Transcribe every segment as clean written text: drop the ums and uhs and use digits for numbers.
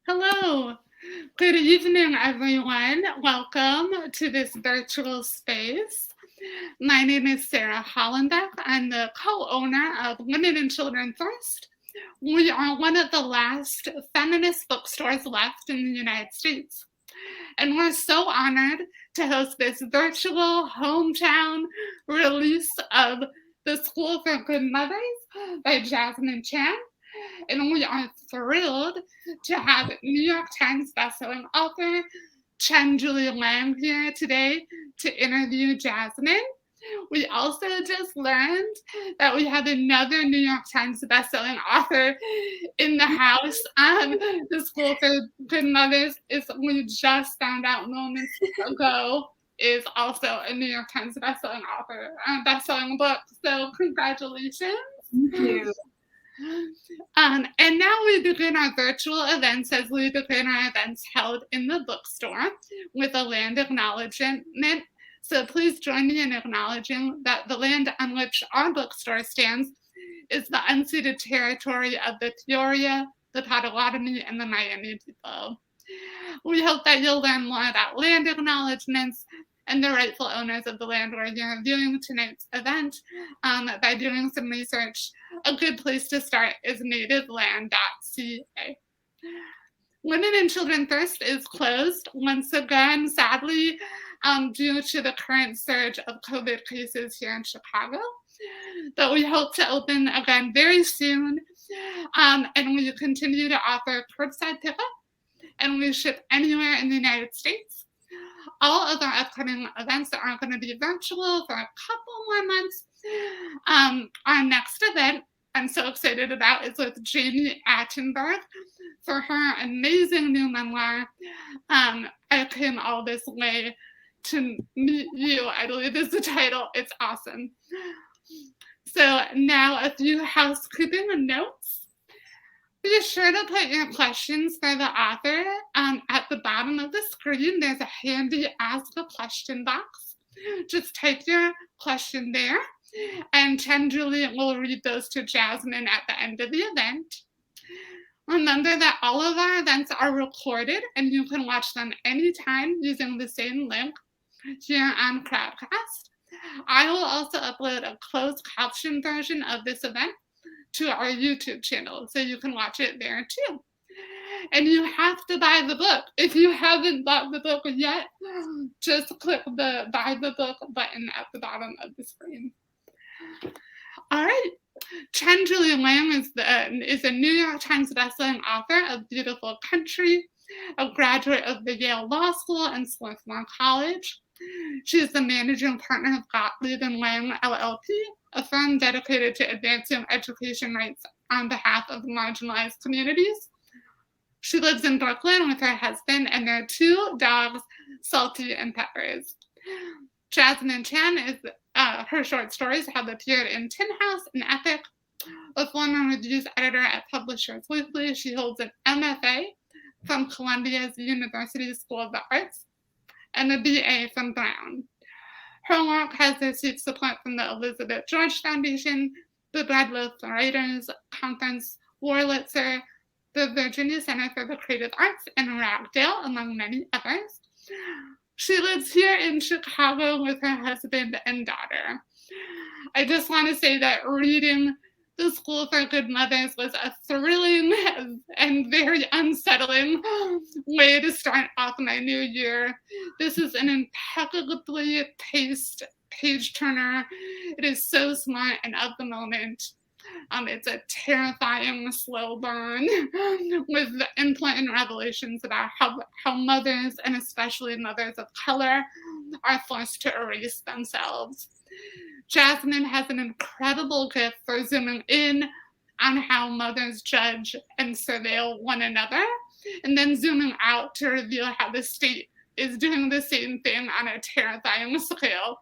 Hello. Good evening, everyone. Welcome to this virtual space. My name is Sarah Hollenbeck. I'm the co-owner of Women and Children First. We are one of the last feminist bookstores left in the United States. And we're so honored to host this virtual hometown release of The School for Good Mothers by Jessamine Chan. And we are thrilled to have New York Times bestselling author Qian Julie Wang here today to interview Jessamine. We also just learned that we have another New York Times bestselling author in the house. The School for Good Mothers we just found out moments ago is also a New York Times bestselling author, bestselling book. So congratulations. Thank you. And now we begin our virtual events as we begin our events held in the bookstore with a land acknowledgement. So please join me in acknowledging that the land on which our bookstore stands is the unceded territory of the Peoria, the Potawatomi, and the Miami people. We hope that you'll learn more about land acknowledgements and the rightful owners of the land where you're viewing tonight's event by doing some research. A good place to start is nativeland.ca. Women and Children First is closed once again, sadly, due to the current surge of COVID cases here in Chicago. But we hope to open again very soon, and we continue to offer curbside pickup, and we ship anywhere in the United States. All of our upcoming events are going to be virtual for a couple more months. Our next event I'm so excited about is with Jamie Attenberg for her amazing new memoir, I Came All This Way to Meet You, I believe is the title. It's awesome. So now a few housekeeping notes. Be sure to put your questions for the author at the bottom of the screen. There's a handy Ask a Question box. Just type your question there, and Qian Julie will read those to Jessamine at the end of the event. Remember that all of our events are recorded, and you can watch them anytime using the same link here on Crowdcast. I will also upload a closed caption version of this event to our YouTube channel, so you can watch it there too. And you have to buy the book. If you haven't bought the book yet, just click the buy the book button at the bottom of the screen. All right. Qian Julie Wang is a New York Times bestselling author of Beautiful Country, a graduate of the Yale Law School and Swarthmore College. She is the managing partner of Gottlieb and Wang LLP, a firm dedicated to advancing education rights on behalf of marginalized communities. She lives in Brooklyn with her husband and their two dogs, Salty and Peppers. Jessamine Chan is her short stories have appeared in Tin House and Epic. A former reviews editor at Publishers Weekly, she holds an MFA from Columbia's University School of the Arts and a BA from Brown. Her work has received support from the Elizabeth George Foundation, the Breadloaf Writers Conference, Wurlitzer, the Virginia Center for the Creative Arts, and Ragdale, among many others. She lives here in Chicago with her husband and daughter. I just want to say that reading The School for Good Mothers was a thrilling and very unsettling way to start off my new year. This is an impeccably paced page turner. It is so smart and of the moment. It's a terrifying slow burn with important revelations about how mothers, and especially mothers of color, are forced to erase themselves. Jessamine has an incredible gift for zooming in on how mothers judge and surveil one another, and then zooming out to reveal how the state is doing the same thing on a terrifying scale.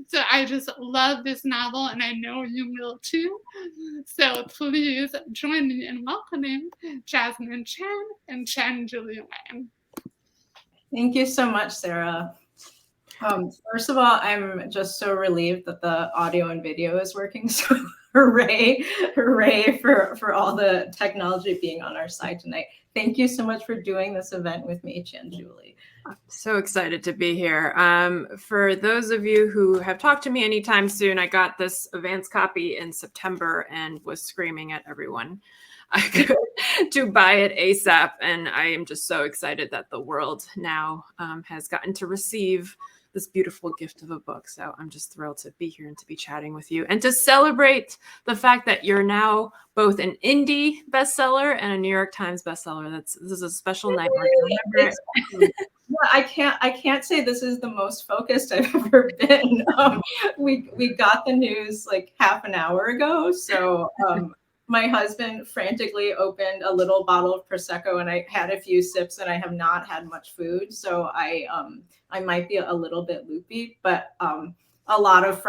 So I just love this novel, and I know you will too. So please join me in welcoming Jessamine Chan and Qian Julie Wang. Thank you so much, Sarah. First of all, I'm just so relieved that the audio and video is working so hooray, hooray for all the technology being on our side tonight. Thank you so much for doing this event with me, Qian Julie. I'm so excited to be here. For those of you who have talked to me anytime soon, I got this advance copy in September and was screaming at everyone I could to buy it ASAP. And I am just so excited that the world now has gotten to receive this beautiful gift of a book. So I'm just thrilled to be here and to be chatting with you and to celebrate the fact that you're now both an indie bestseller and a New York Times bestseller. This is a special night. Yeah, I can't say this is the most focused I've ever been. We got the news like half an hour ago. So my husband frantically opened a little bottle of Prosecco and I had a few sips and I have not had much food. So I might be a little bit loopy, but a lot of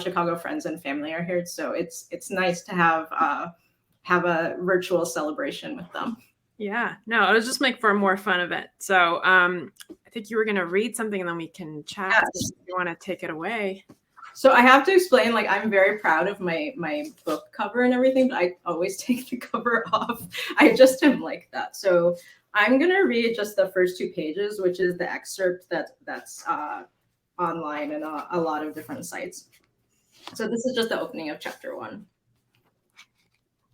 Chicago friends and family are here. So it's nice to have a virtual celebration with them. Yeah, no, it'll just make for a more fun event. So I think you were going to read something and then we can chat. Yes. If you want to take it away. So I have to explain, like, I'm very proud of my book cover and everything, but I always take the cover off. I just am like that. So I'm going to read just the first 2 pages, which is the excerpt that's online and a lot of different sites. So this is just the opening of chapter 1.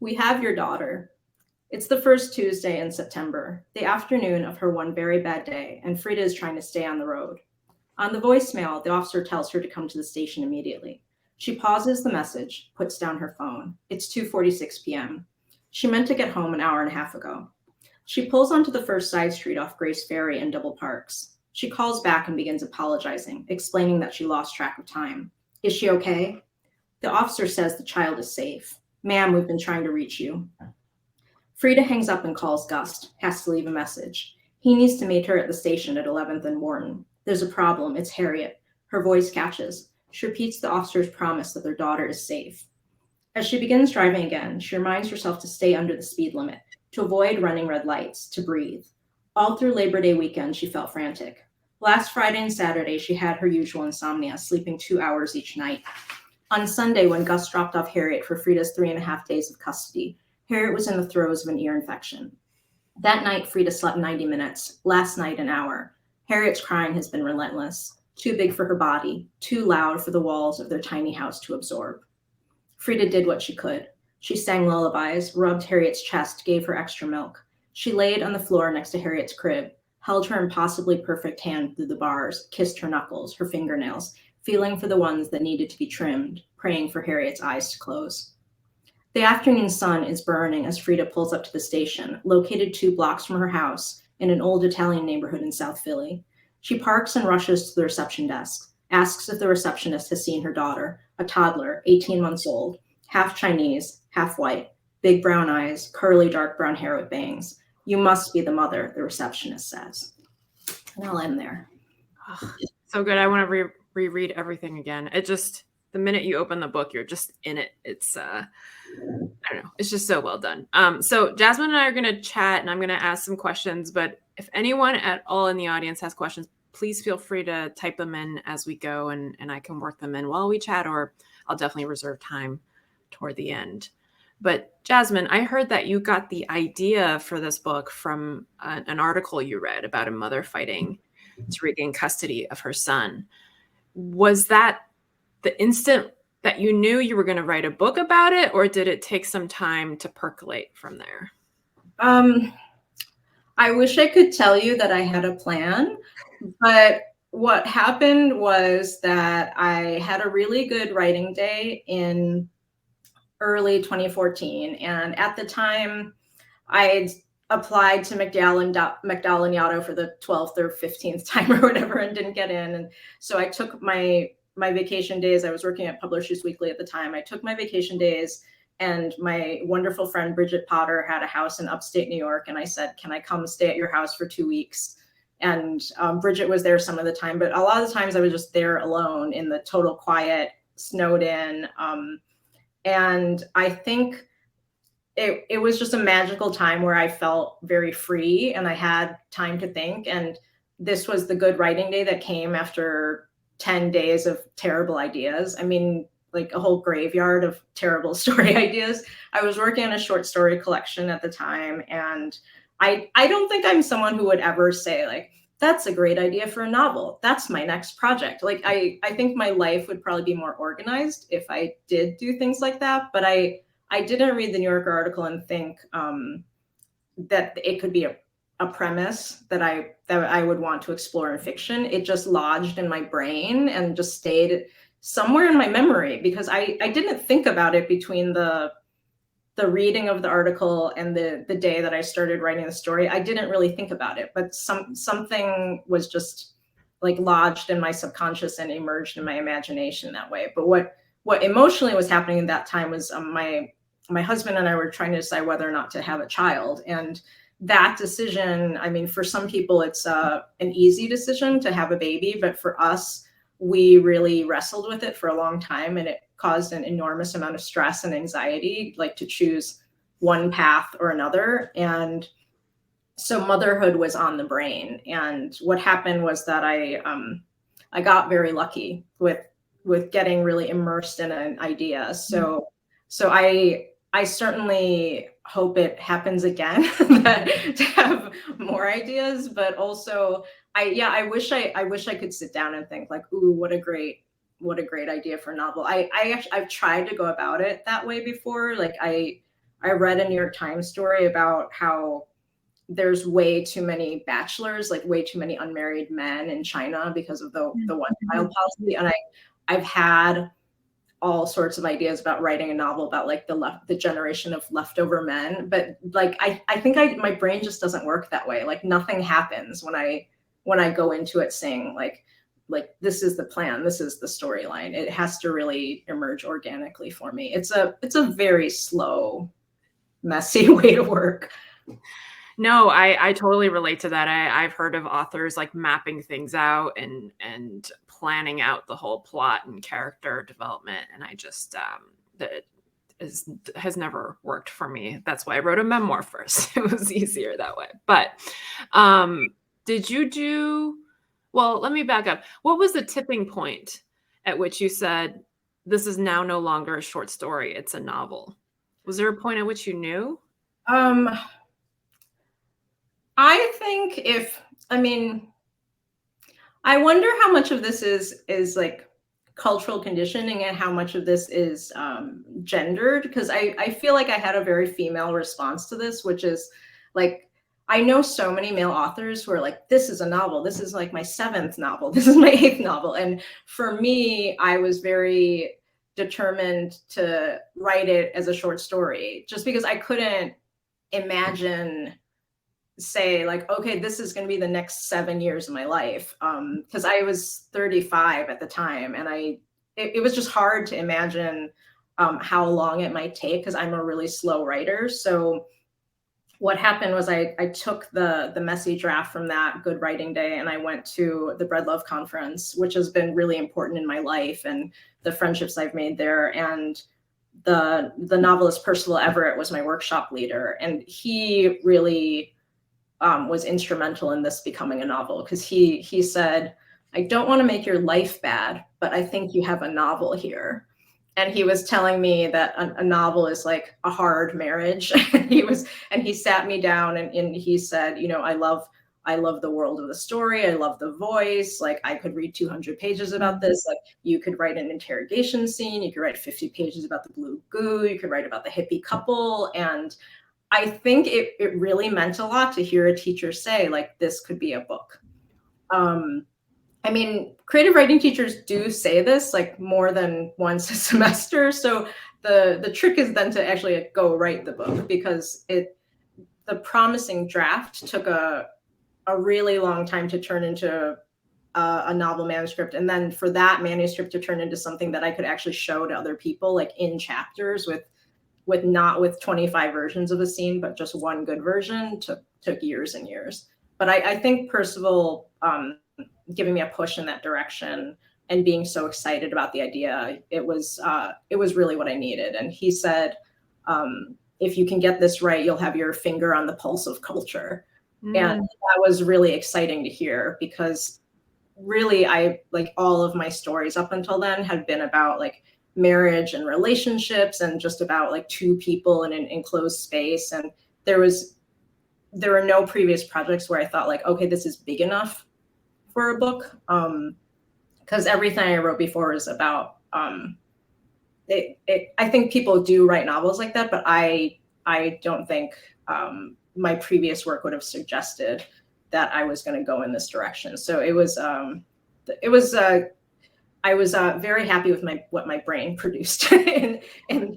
We have your daughter. It's the first Tuesday in September, the afternoon of her one very bad day, and Frida is trying to stay on the road. On the voicemail, the officer tells her to come to the station immediately. She pauses the message, puts down her phone. It's 2:46 p.m. She meant to get home an hour and a half ago. She pulls onto the first side street off Grace Ferry and double parks. She calls back and begins apologizing, explaining that she lost track of time. Is she okay? The officer says the child is safe. Ma'am, we've been trying to reach you. Frida hangs up and calls Gust, has to leave a message. He needs to meet her at the station at 11th and Wharton. There's a problem. It's Harriet. Her voice catches. She repeats the officer's promise that their daughter is safe. As she begins driving again, she reminds herself to stay under the speed limit, to avoid running red lights, to breathe. All through Labor Day weekend, she felt frantic. Last Friday and Saturday, she had her usual insomnia, sleeping 2 hours each night. On Sunday, when Gus dropped off Harriet for Frida's 3.5 days of custody, Harriet was in the throes of an ear infection. That night, Frida slept 90 minutes. Last night, an hour. Harriet's crying has been relentless. Too big for her body, too loud for the walls of their tiny house to absorb. Frida did what she could. She sang lullabies, rubbed Harriet's chest, gave her extra milk. She laid on the floor next to Harriet's crib, held her impossibly perfect hand through the bars, kissed her knuckles, her fingernails, feeling for the ones that needed to be trimmed, praying for Harriet's eyes to close. The afternoon sun is burning as Frida pulls up to the station, located 2 blocks from her house in an old Italian neighborhood in South Philly. She parks and rushes to the reception desk, asks if the receptionist has seen her daughter, a toddler, 18 months old, half Chinese, half white, big brown eyes, curly dark brown hair with bangs. You must be the mother, the receptionist says. And I'll end there. Oh, so good. I want to reread everything again. It just, the minute you open the book, you're just in it. It's, I don't know. It's just so well done. So Jasmine and I are going to chat and I'm going to ask some questions, but if anyone at all in the audience has questions, please feel free to type them in as we go and I can work them in while we chat, or I'll definitely reserve time toward the end. But Jasmine, I heard that you got the idea for this book from an article you read about a mother fighting to regain custody of her son. Was that the instant that you knew you were going to write a book about it, or did it take some time to percolate from there? I wish I could tell you that I had a plan, but what happened was that I had a really good writing day in early 2014. And at the time, I applied to McDowell and Yaddo for the 12th or 15th time or whatever and didn't get in. And so I took my vacation days. I was working at Publishers Weekly at the time. I took my vacation days and my wonderful friend Bridget Potter had a house in upstate New York. And I said, can I come stay at your house for 2 weeks? And Bridget was there some of the time, but a lot of the times I was just there alone in the total quiet, snowed in. And I think it was just a magical time where I felt very free and I had time to think. And this was the good writing day that came after 10 days of terrible ideas. I mean, like a whole graveyard of terrible story ideas. I was working on a short story collection at the time, and I don't think I'm someone who would ever say like, that's a great idea for a novel. That's my next project. Like I think my life would probably be more organized if I did do things like that. But I didn't read the New Yorker article and think that it could be a premise that I would want to explore in fiction. It just lodged in my brain and just stayed somewhere in my memory, because I didn't think about it between the reading of the article and the day that I started writing the story. I didn't really think about it, but something was just like lodged in my subconscious and emerged in my imagination that way. But what emotionally was happening at that time was my husband and I were trying to decide whether or not to have a child. And that decision, I mean, for some people, it's an easy decision to have a baby, but for us, we really wrestled with it for a long time, and it caused an enormous amount of stress and anxiety, like to choose one path or another. And so motherhood was on the brain. And what happened was that I got very lucky with getting really immersed in an idea. So I certainly hope it happens again, to have more ideas, but also I wish I could sit down and think like, ooh, what a great idea for a novel. I've tried to go about it that way before. Like I read a New York Times story about how there's way too many bachelors, like way too many unmarried men in China because of the one child policy. And I've had all sorts of ideas about writing a novel about like the generation of leftover men, but like I think my brain just doesn't work that way. Like nothing happens when I go into it saying like this is the plan, this is the storyline. It has to really emerge organically for me. It's a very slow, messy way to work. No, I totally relate to that. I've heard of authors like mapping things out and planning out the whole plot and character development. And I just, that has never worked for me. That's why I wrote a memoir first. It was easier that way. But did you do, well, let me back up. What was the tipping point at which you said, this is now no longer a short story, it's a novel? Was there a point at which you knew? I think I wonder how much of this is like cultural conditioning and how much of this is gendered, because I feel like I had a very female response to this, which is like, I know so many male authors who are like, this is a novel, this is like my 7th novel, this is my 8th novel. And for me, I was very determined to write it as a short story, just because I couldn't imagine say like, okay, this is going to be the next 7 years of my life. Because I was 35 at the time, and it was just hard to imagine how long it might take, because I'm a really slow writer. So what happened was I took the messy draft from that Good Writing Day, and I went to the Bread Love Conference, which has been really important in my life and the friendships I've made there. And the novelist Percival Everett was my workshop leader, and he really was instrumental in this becoming a novel, because he said, I don't want to make your life bad, but I think you have a novel here. And he was telling me that a novel is like a hard marriage. And he sat me down and he said, I love the world of the story. I love the voice. Like I could read 200 pages about this. Like you could write an interrogation scene. You could write 50 pages about the blue goo. You could write about the hippie couple. And I think it really meant a lot to hear a teacher say, like, this could be a book. I mean, creative writing teachers do say this like more than once a semester. So the trick is then to actually go write the book, because the promising draft took a really long time to turn into a novel manuscript. And then for that manuscript to turn into something that I could actually show to other people, like in chapters with not with 25 versions of a scene, but just one good version, took years and years. But I think Percival giving me a push in that direction and being so excited about the idea, it was really what I needed. And he said, if you can get this right, you'll have your finger on the pulse of culture. And that was really exciting to hear, because really I like all of my stories up until then had been about like marriage and relationships and just about like two people in an enclosed space. And there were no previous projects where I thought like, okay, this is big enough for a book. Because everything I wrote before was about, I think people do write novels like that, but I don't think my previous work would have suggested that I was going to go in this direction. So I was very happy with what my brain produced in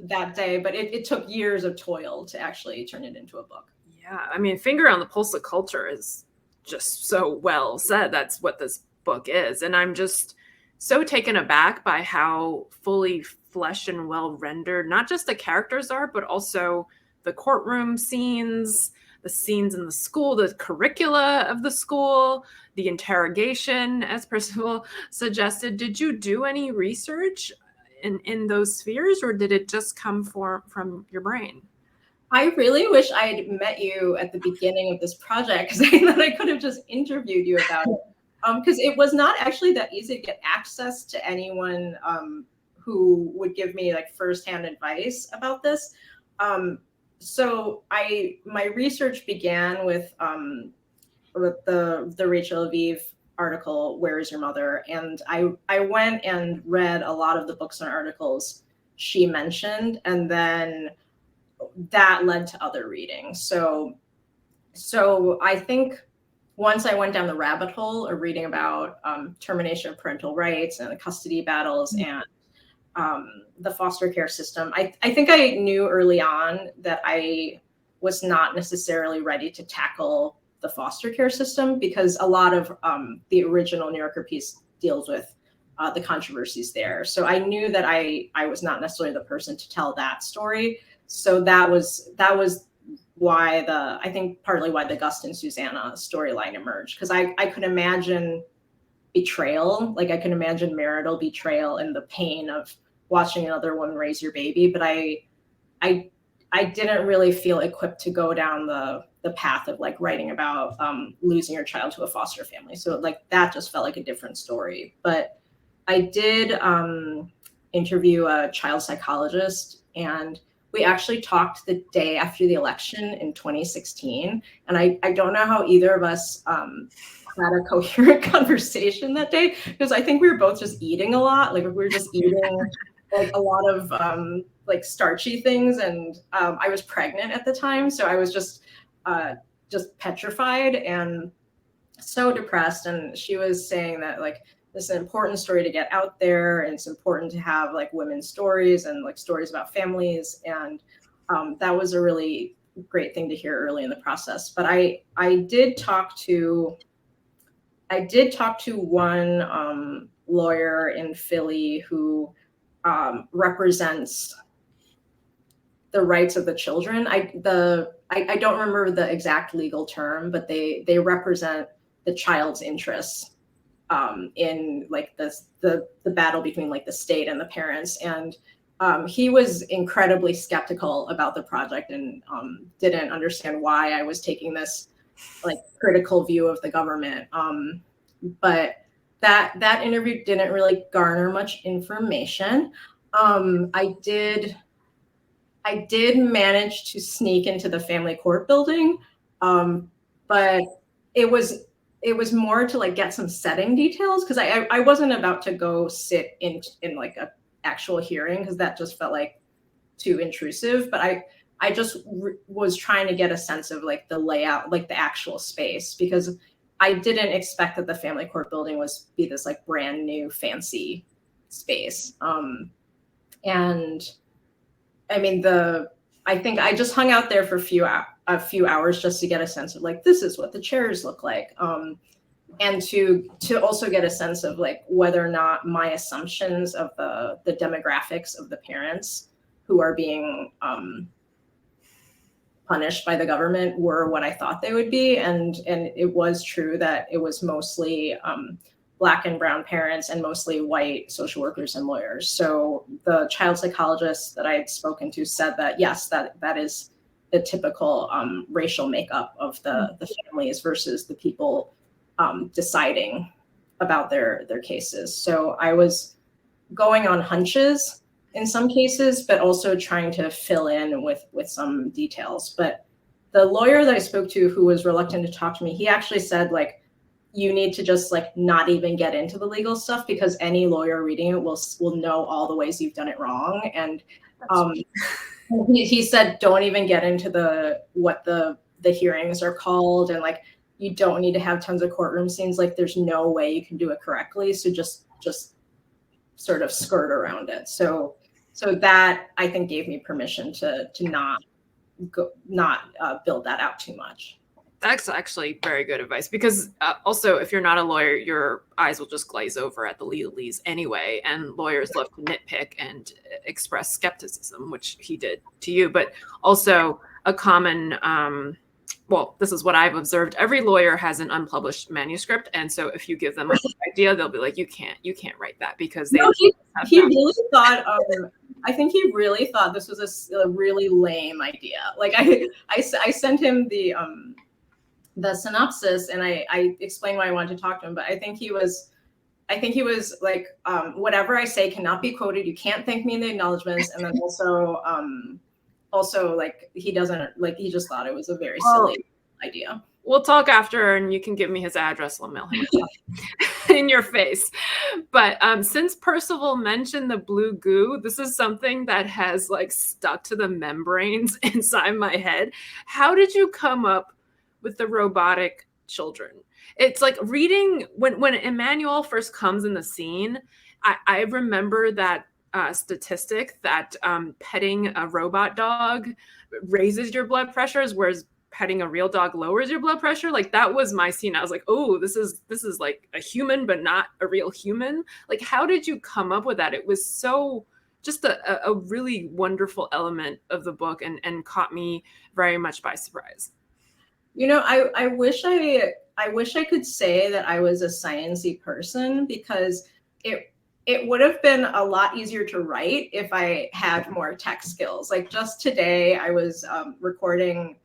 that day, but it took years of toil to actually turn it into a book. Yeah, I mean, finger on the pulse of culture is just so well said. That's what this book is. And I'm just so taken aback by how fully fleshed and well rendered, not just the characters are, but also the courtroom scenes, the scenes in the school, the curricula of the school, the interrogation, as Percival suggested. Did you do any research in those spheres, or did it just come from your brain? I really wish I had met you at the beginning of this project, because I thought I could have just interviewed you about it. Because it was not actually that easy to get access to anyone who would give me like firsthand advice about this. So my research began with the Rachel Aviv article, "Where is Your Mother?" And I went and read a lot of the books and articles she mentioned, and then that led to other reading. So I think once I went down the rabbit hole of reading about termination of parental rights and the custody battles and the foster care system, I think I knew early on that I was not necessarily ready to tackle the foster care system, because a lot of the original New Yorker piece deals with the controversies there. So I knew that I was not necessarily the person to tell that story. So that was why I think partly why the Gust and Susanna storyline emerged, because I could imagine betrayal, like I can imagine marital betrayal and the pain of watching another woman raise your baby, but I didn't really feel equipped to go down the path of like writing about losing your child to a foster family. So like that just felt like a different story. But I did interview a child psychologist, and we actually talked the day after the election in 2016. And I don't know how either of us had a coherent conversation that day, because I think we were both just eating a lot. Like we were just eating like a lot of like starchy things. And I was pregnant at the time. So I was just petrified and so depressed. And she was saying that like, this is an important story to get out there, and it's important to have like women's stories and like stories about families. And that was a really great thing to hear early in the process. But I did talk to one lawyer in Philly who represents the rights of the children. I don't remember the exact legal term, but they represent the child's interests in like the battle between like the state and the parents. And he was incredibly skeptical about the project and didn't understand why I was taking this like critical view of the government. But that interview didn't really garner much information. I did manage to sneak into the family court building, but it was more to like get some setting details, because I wasn't about to go sit in like a actual hearing, because that just felt like too intrusive. But I just was trying to get a sense of like the layout, like the actual space, because I didn't expect that the family court building be this like brand new fancy space. And I mean, I think I just hung out there for a few hours just to get a sense of like, this is what the chairs look like. And to also get a sense of like whether or not my assumptions of the demographics of the parents who are being punished by the government were what I thought they would be. And it was true that it was mostly Black and brown parents and mostly white social workers and lawyers. So the child psychologist that I had spoken to said that, yes, that is the typical racial makeup of the families versus the people deciding about their cases. So I was going on hunches, in some cases, but also trying to fill in with some details. But the lawyer that I spoke to, who was reluctant to talk to me, he actually said, like, you need to just like not even get into the legal stuff, because any lawyer reading it will know all the ways you've done it wrong. And he said, don't even get into what the hearings are called, and like you don't need to have tons of courtroom scenes. Like there's no way you can do it correctly. So just sort of skirt around it. So that I think gave me permission to not build that out too much. That's actually very good advice, because also if you're not a lawyer, your eyes will just glaze over at the legalese anyway, and lawyers love to nitpick and express skepticism, which he did to you. But also a common, well, this is what I've observed. Every lawyer has an unpublished manuscript, and so if you give them an idea, they'll be like, you can't write that, because they. No, he really thought. I think he really thought this was a really lame idea. Like I sent him the synopsis, and I explained why I wanted to talk to him, but I think he was like, whatever I say cannot be quoted. You can't thank me in the acknowledgments. And then also like he just thought it was a very silly idea. We'll talk after, and you can give me his address. I'll mail him in your face. But since Percival mentioned the blue goo, this is something that has like stuck to the membranes inside my head. How did you come up with the robotic children? It's like reading when Emmanuel first comes in the scene. I remember that statistic that petting a robot dog raises your blood pressures, whereas petting a real dog lowers your blood pressure. Like that was my scene. I was like, oh, this is like a human, but not a real human. Like, how did you come up with that? It was so just a really wonderful element of the book, and caught me very much by surprise. You know, I wish I could say that I was a sciencey person, because it would have been a lot easier to write if I had more tech skills. Like just today, I was recording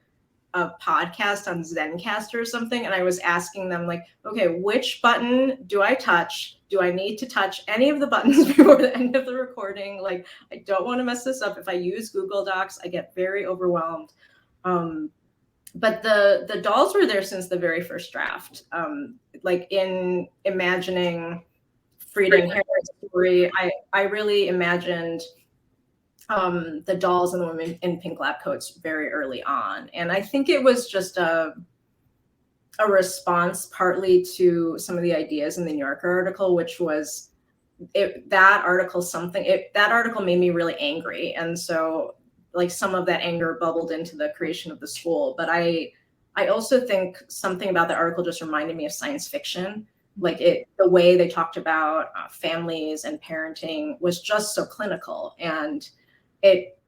a podcast on Zencastr or something, and I was asking them like, okay, which button do I touch? Do I need to touch any of the buttons before the end of the recording? Like, I don't want to mess this up. If I use Google Docs, I get very overwhelmed. But the dolls were there since the very first draft. Like in imagining Frida and Harriet's story, I really imagined the dolls and the women in pink lab coats very early on. And I think it was just a response partly to some of the ideas in the New Yorker article, which was that article made me really angry. And so like some of that anger bubbled into the creation of the school. But I also think something about the article just reminded me of science fiction. Like the way they talked about families and parenting was just so clinical. And it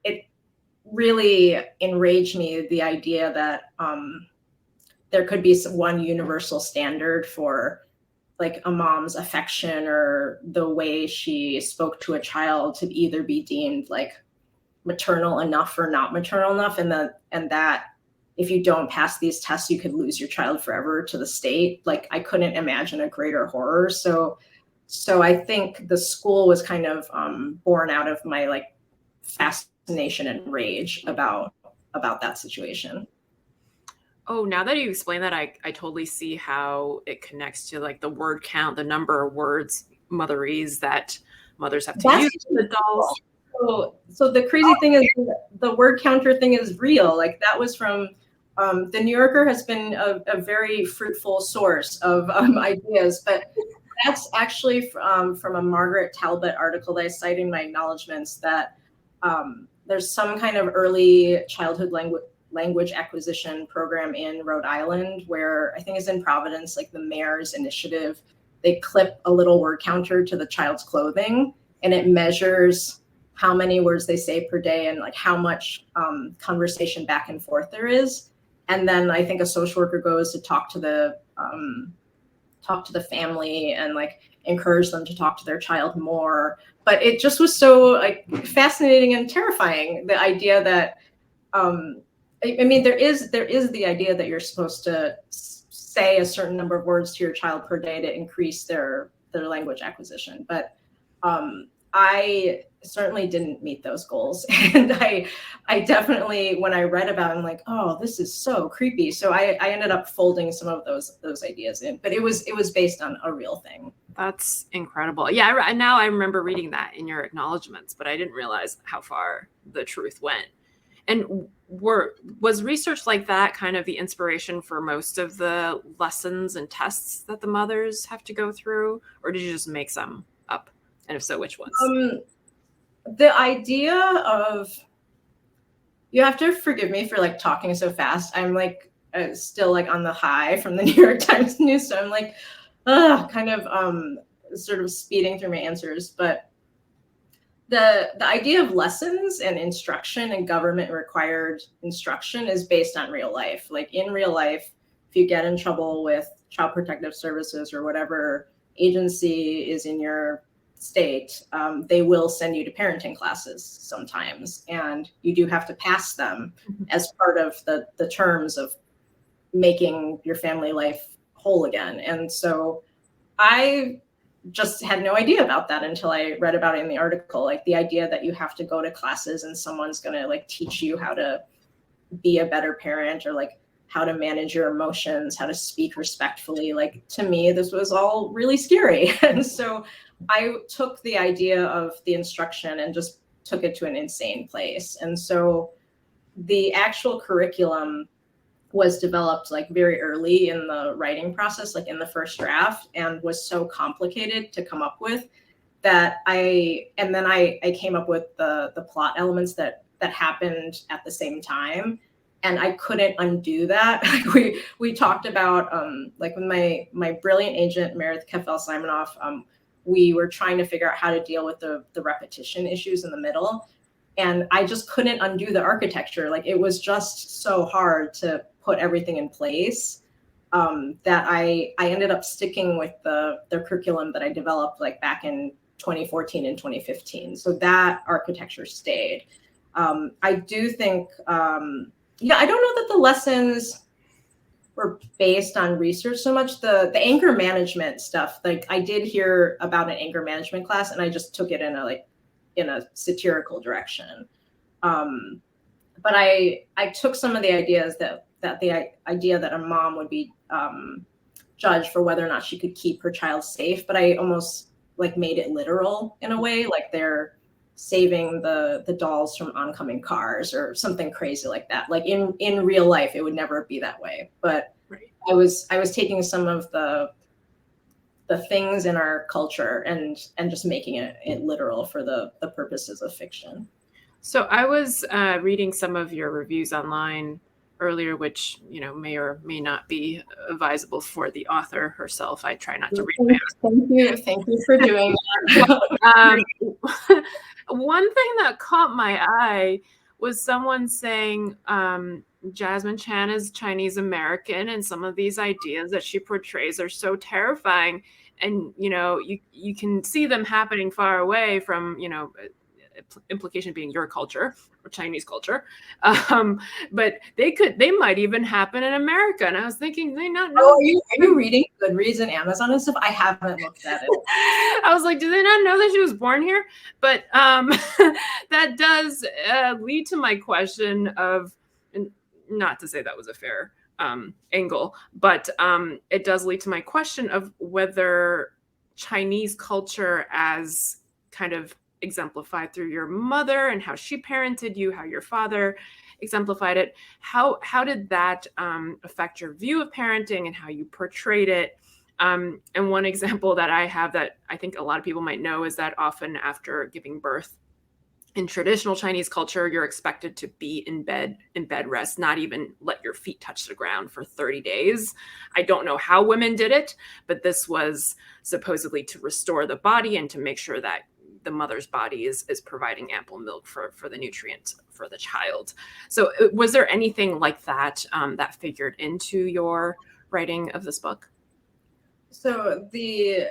really enraged me, the idea that there could be one universal standard for like a mom's affection or the way she spoke to a child to either be deemed like maternal enough or not maternal enough, and that if you don't pass these tests, you could lose your child forever to the state. Like I couldn't imagine a greater horror. So I think the school was kind of born out of my like fascination and rage about that situation. Oh, now that you explain that, I totally see how it connects to like the word count, the number of words, motherese that mothers have to use to the dolls. So the crazy thing is the word counter thing is real. Like that was from the New Yorker has been a very fruitful source of ideas, but that's actually from a Margaret Talbot article that I cite in my acknowledgments, that there's some kind of early childhood language acquisition program in Rhode Island, where I think it's in Providence, like the mayor's initiative, they clip a little word counter to the child's clothing, and it measures how many words they say per day and like how much conversation back and forth there is. And then I think a social worker goes to talk to the family and like encourage them to talk to their child more. But it just was so like fascinating and terrifying, the idea that I mean, there is the idea that you're supposed to say a certain number of words to your child per day to increase their language acquisition. But I certainly didn't meet those goals. And I definitely, when I read about it, I'm like, oh, this is so creepy. So I ended up folding some of those ideas in, but it was based on a real thing. That's incredible. Yeah, now I remember reading that in your acknowledgments, but I didn't realize how far the truth went. And was research like that kind of the inspiration for most of the lessons and tests that the mothers have to go through, or did you just make some up? And if so, which ones? The idea of, you have to forgive me for like talking so fast. I'm like still like on the high from the New York Times news, so I'm like kind of sort of speeding through my answers. But the idea of lessons and instruction and government required instruction is based on real life. Like in real life, if you get in trouble with Child Protective Services or whatever agency is in your state, they will send you to parenting classes sometimes, and you do have to pass them as part of the terms of making your family life whole again. And so I just had no idea about that until I read about it in the article. Like the idea that you have to go to classes and someone's going to like teach you how to be a better parent, or like how to manage your emotions, how to speak respectfully. Like to me, this was all really scary. And so I took the idea of the instruction and just took it to an insane place. And so the actual curriculum was developed like very early in the writing process, like in the first draft, and was so complicated to come up with that I came up with the plot elements that happened at the same time. And I couldn't undo that. we talked about like with my brilliant agent, Meredith Kefel-Simonoff, we were trying to figure out how to deal with the repetition issues in the middle. And I just couldn't undo the architecture. Like it was just so hard to put everything in place that I ended up sticking with the curriculum that I developed like back in 2014 and 2015. So that architecture stayed. I do think, I don't know that the lessons were based on research so much. The anger management stuff, like I did hear about an anger management class, and I just took it in a satirical direction. But I took some of the ideas that the idea that a mom would be judged for whether or not she could keep her child safe, but I almost like made it literal in a way, like they're saving the dolls from oncoming cars or something crazy like that. Like in real life, it would never be that way. But right. I was taking some of the things in our culture and just making it literal for the purposes of fiction. So I was reading some of your reviews online earlier, which may or may not be advisable for the author herself. I try not to read. Thank you for doing that. One thing that caught my eye was someone saying Jessamine Chan is Chinese American, and some of these ideas that she portrays are so terrifying. And you can see them happening far away from implication being your culture or Chinese culture, but they might even happen in America. And I was thinking, they not know. Oh, are you reading Goodreads and Amazon and stuff? I haven't looked at it. I was like, do they not know that she was born here? But that does lead to my question of, and not to say that was a fair angle, but it does lead to my question of whether Chinese culture, as kind of exemplified through your mother and how she parented you, how your father exemplified it, how did that affect your view of parenting and how you portrayed it? And one example that I have that I think a lot of people might know is that often after giving birth in traditional Chinese culture, you're expected to be in bed rest, not even let your feet touch the ground for 30 days. I don't know how women did it, but this was supposedly to restore the body and to make sure that the mother's body is providing ample milk for the nutrients for the child. So was there anything like that that figured into your writing of this book? So the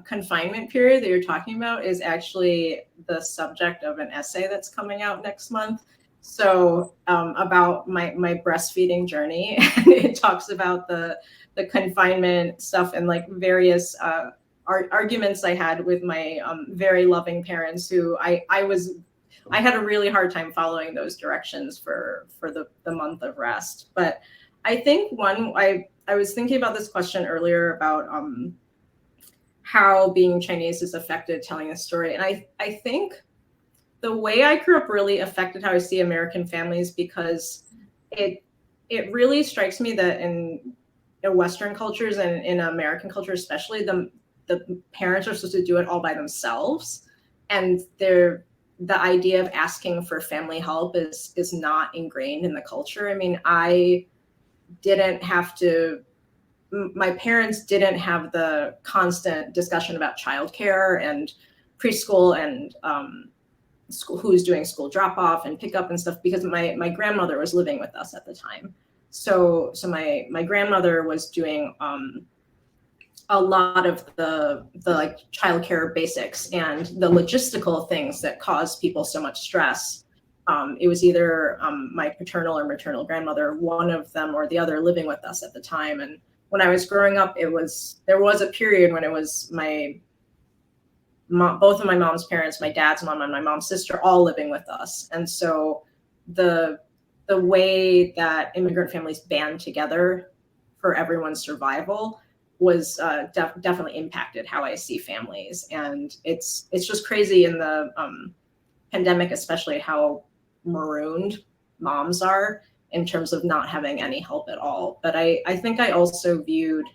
confinement period that you're talking about is actually the subject of an essay that's coming out next month. So about my breastfeeding journey, and it talks about the confinement stuff and like various arguments I had with my very loving parents, who I had a really hard time following those directions for the month of rest. But I think I was thinking about this question earlier about how being Chinese has affected telling a story. And I think the way I grew up really affected how I see American families, because it really strikes me that in Western cultures and in American culture especially, the parents are supposed to do it all by themselves. And the idea of asking for family help is not ingrained in the culture. I mean, my parents didn't have the constant discussion about childcare and preschool and school, who's doing school drop off and pickup and stuff, because my grandmother was living with us at the time. So my grandmother was doing a lot of the like childcare basics and the logistical things that cause people so much stress. It was either my paternal or maternal grandmother, one of them or the other, living with us at the time. And when I was growing up, there was a period when it was both of my mom's parents, my dad's mom and my mom's sister, all living with us. And so the way that immigrant families band together for everyone's survival was definitely impacted how I see families. And it's just crazy in the pandemic, especially, how marooned moms are in terms of not having any help at all. But I think I also viewed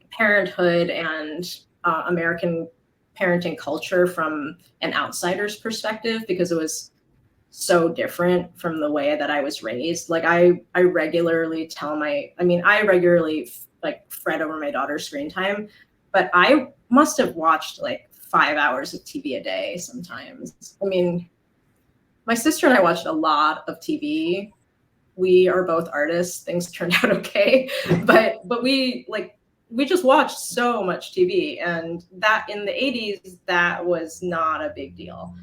parenthood and American parenting culture from an outsider's perspective, because it was so different from the way that I was raised. Like I regularly like fret over my daughter's screen time, but I must have watched like 5 hours of TV a day sometimes. I mean, my sister and I watched a lot of TV. We are both artists. Things turned out okay, but we just watched so much TV, and that in the 80s, that was not a big deal.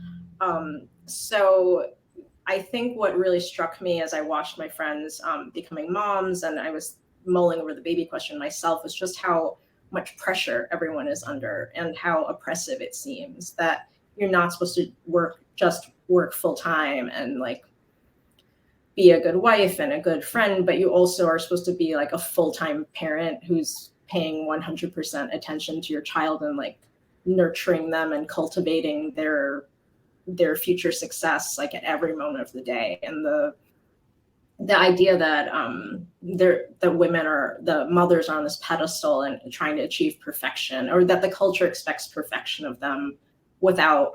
So I think what really struck me as I watched my friends becoming moms, and I was mulling over the baby question myself, is just how much pressure everyone is under and how oppressive it seems that you're not supposed to work full time and like be a good wife and a good friend, but you also are supposed to be like a full-time parent who's paying 100% attention to your child and like nurturing them and cultivating their future success like at every moment of the day. And the idea that the mothers are on this pedestal and trying to achieve perfection, or that the culture expects perfection of them while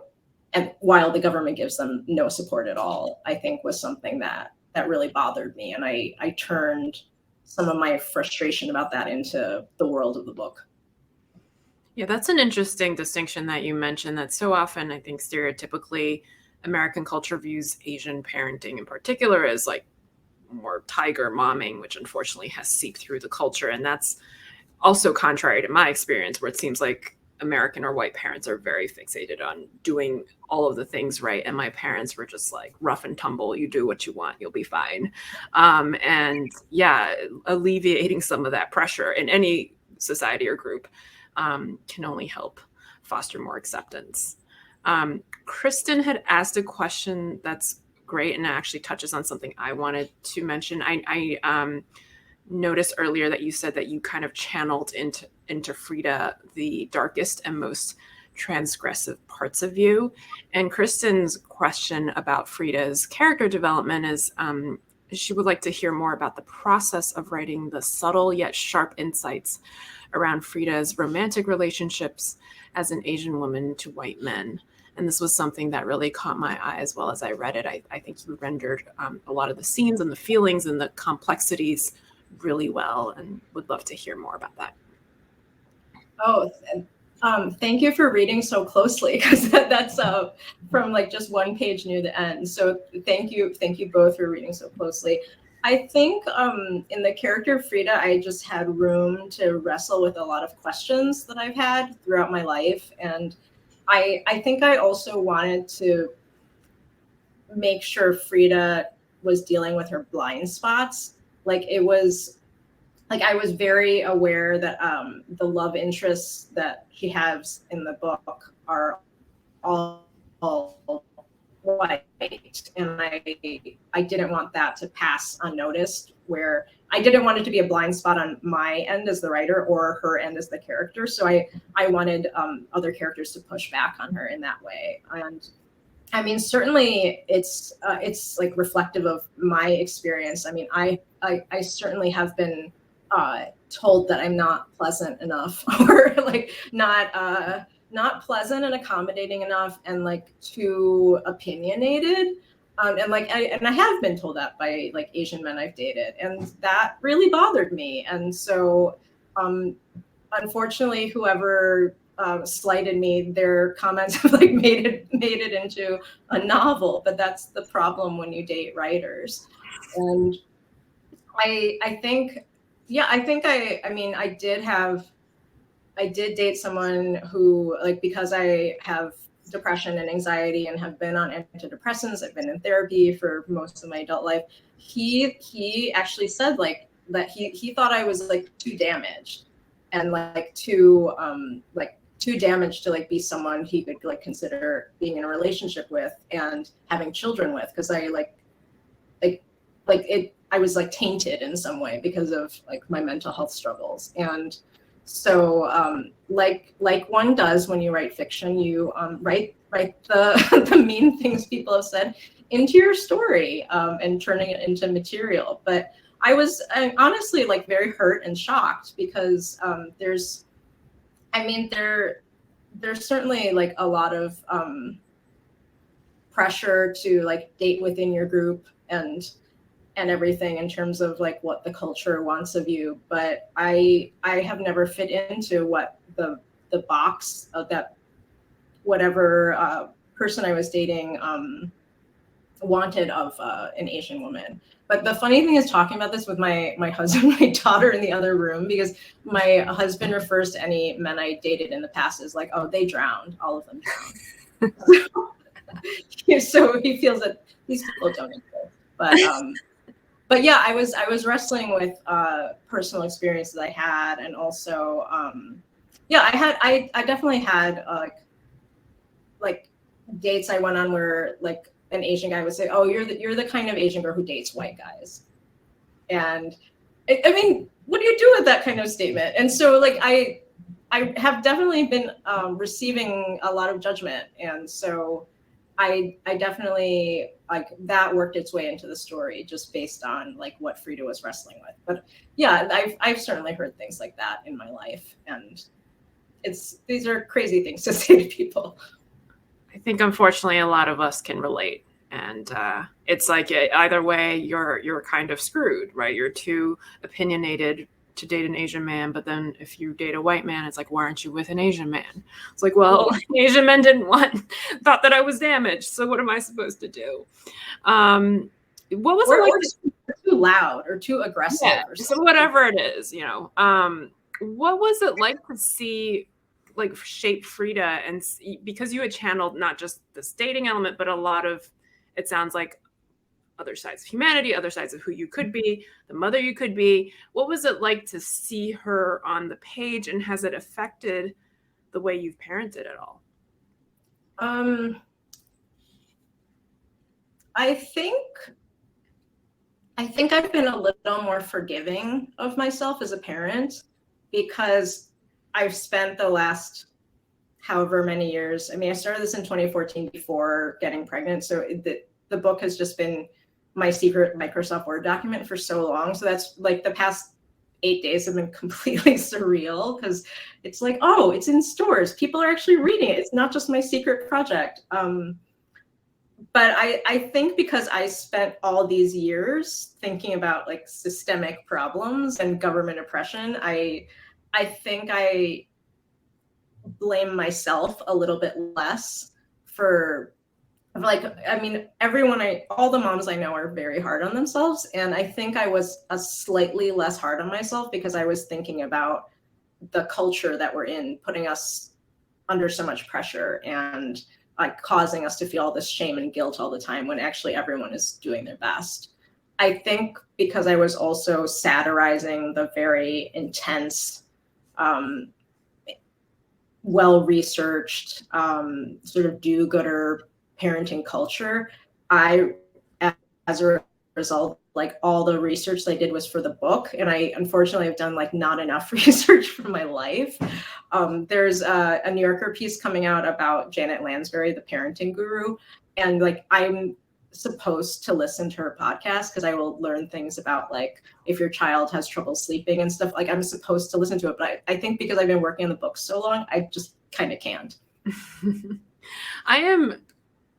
the government gives them no support at all, I think was something that really bothered me. And I turned some of my frustration about that into the world of the book. Yeah, that's an interesting distinction that you mentioned, that so often I think stereotypically American culture views Asian parenting in particular as like more tiger momming, which unfortunately has seeped through the culture. And that's also contrary to my experience, where it seems like American or white parents are very fixated on doing all of the things right. And my parents were just like rough and tumble. You do what you want, you'll be fine. And yeah, alleviating some of that pressure in any society or group can only help foster more acceptance. Kristen had asked a question that's great, and it actually touches on something I wanted to mention. I noticed earlier that you said that you kind of channeled into Frida the darkest and most transgressive parts of you. And Kristen's question about Frida's character development is she would like to hear more about the process of writing the subtle yet sharp insights around Frida's romantic relationships as an Asian woman to white men. And this was something that really caught my eye as well as I read it. I think you rendered a lot of the scenes and the feelings and the complexities really well, and would love to hear more about that. Oh, thank you for reading so closely, because that's from like just one page near the end. So thank you both for reading so closely. I think in the character of Frida, I just had room to wrestle with a lot of questions that I've had throughout my life. And I think I also wanted to make sure Frida was dealing with her blind spots. Like it was like I was very aware that the love interests that he has in the book are all white, and I didn't want that to pass unnoticed, where I didn't want it to be a blind spot on my end as the writer or her end as the character. So I wanted other characters to push back on her in that way. And I mean, certainly it's like reflective of my experience. I mean, I certainly have been told that I'm not pleasant enough, or like not pleasant and accommodating enough, and like too opinionated. And like I have been told that by like Asian men I've dated, and that really bothered me. And so unfortunately, whoever slighted me, their comments have like made it into a novel. But that's the problem when you date writers. And I think, yeah, I mean, I did date someone who, like, because I have depression and anxiety and have been on antidepressants, I've been in therapy for most of my adult life. He actually said like that he thought I was like too damaged, and like too damaged to like be someone he could like consider being in a relationship with and having children with, because I was like tainted in some way because of like my mental health struggles. And so like one does when you write fiction, you write the mean things people have said into your story, and turning it into material. But I'm honestly like very hurt and shocked, because there's certainly like a lot of pressure to like date within your group and everything in terms of like what the culture wants of you. But I have never fit into what the box of that whatever person I was dating wanted of an Asian woman. But the funny thing is, talking about this with my husband, my daughter in the other room, because my husband refers to any men I dated in the past as like, oh, they drowned, all of them drowned. So he feels that these people don't exist. But yeah, I was wrestling with personal experiences I had, and also yeah, I definitely had like dates I went on where like an Asian guy would say, "Oh, you're the kind of Asian girl who dates white guys," and I mean, what do you do with that kind of statement? And so like I have definitely been receiving a lot of judgment, and so I definitely like that worked its way into the story just based on like what Frida was wrestling with. But yeah, I've certainly heard things like that in my life, and these are crazy things to say to people. I think unfortunately a lot of us can relate, and it's like either way you're kind of screwed, right? You're too opinionated to date an Asian man, but then if you date a white man, it's like, why aren't you with an Asian man? It's like, well, Asian men thought that I was damaged, so what am I supposed to do? What was it like? Too loud or too aggressive, yeah, or so whatever it is, you know. What was it like to see like shape Frida, and because you had channeled not just this dating element, but a lot of, it sounds like, other sides of humanity, other sides of who you could be, the mother you could be. What was it like to see her on the page, and has it affected the way you've parented at all? I think I've been a little more forgiving of myself as a parent, because I've spent the last however many years. I mean, I started this in 2014 before getting pregnant. So the book has just been my secret Microsoft Word document for so long. So that's like the past 8 days have been completely surreal, because it's like, oh, it's in stores. People are actually reading it. It's not just my secret project. But I think because I spent all these years thinking about like systemic problems and government oppression, I think I blame myself a little bit less for, like, I mean, all the moms I know are very hard on themselves. And I think I was a slightly less hard on myself because I was thinking about the culture that we're in, putting us under so much pressure and like causing us to feel all this shame and guilt all the time, when actually everyone is doing their best. I think because I was also satirizing the very intense, well-researched, sort of do-gooder parenting culture, I, as a result, like all the research that I did was for the book, and I unfortunately have done like not enough research for my life. There's a New Yorker piece coming out about Janet Lansbury, the parenting guru, and like I'm supposed to listen to her podcast because I will learn things about like if your child has trouble sleeping and stuff. Like I'm supposed to listen to it, but I think because I've been working on the book so long, I just kind of can't. I am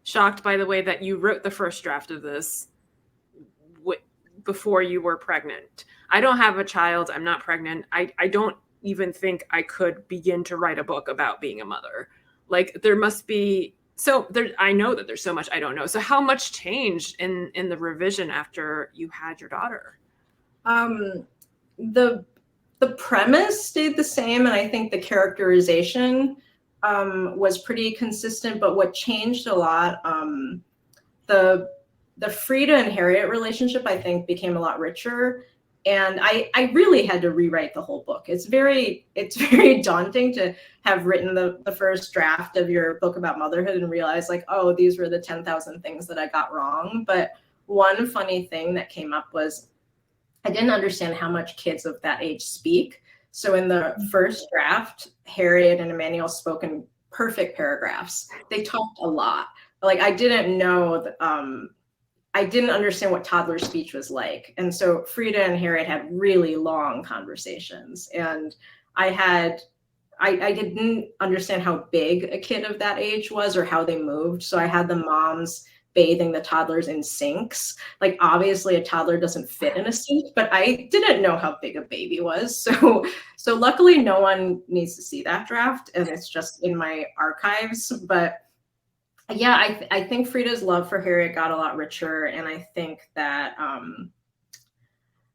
shocked by the way that you wrote the first draft of this before you were pregnant. I don't have a child. I'm not pregnant. I don't even think I could begin to write a book about being a mother. Like there must be, so there, I know that there's so much I don't know. So how much changed in the revision after you had your daughter? The premise stayed the same, and I think the characterization was pretty consistent. But what changed a lot, the Frida and Harriet relationship, I think, became a lot richer. And I really had to rewrite the whole book. It's very daunting to have written the first draft of your book about motherhood and realize like, oh, these were the 10,000 things that I got wrong. But one funny thing that came up was I didn't understand how much kids of that age speak. So in the first draft, Harriet and Emmanuel spoke in perfect paragraphs. They talked a lot. Like I didn't know I didn't understand what toddler speech was like. And so Frida and Harriet had really long conversations. And I didn't understand how big a kid of that age was or how they moved. So I had the moms bathing the toddlers in sinks. Like obviously a toddler doesn't fit in a sink, but I didn't know how big a baby was. So luckily no one needs to see that draft and it's just in my archives. But yeah, I think Frida's love for Harriet got a lot richer, and I think that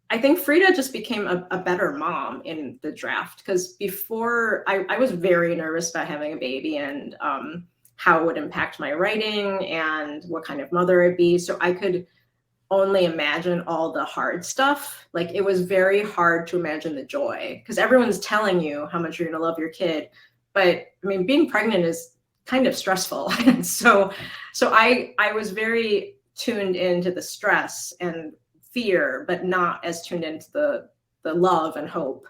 Frida just became a better mom in the draft because before I was very nervous about having a baby and how it would impact my writing and what kind of mother I'd be. So I could only imagine all the hard stuff. Like it was very hard to imagine the joy because everyone's telling you how much you're going to love your kid, but I mean, being pregnant is kind of stressful. And so I was very tuned into the stress and fear, but not as tuned into the love and hope.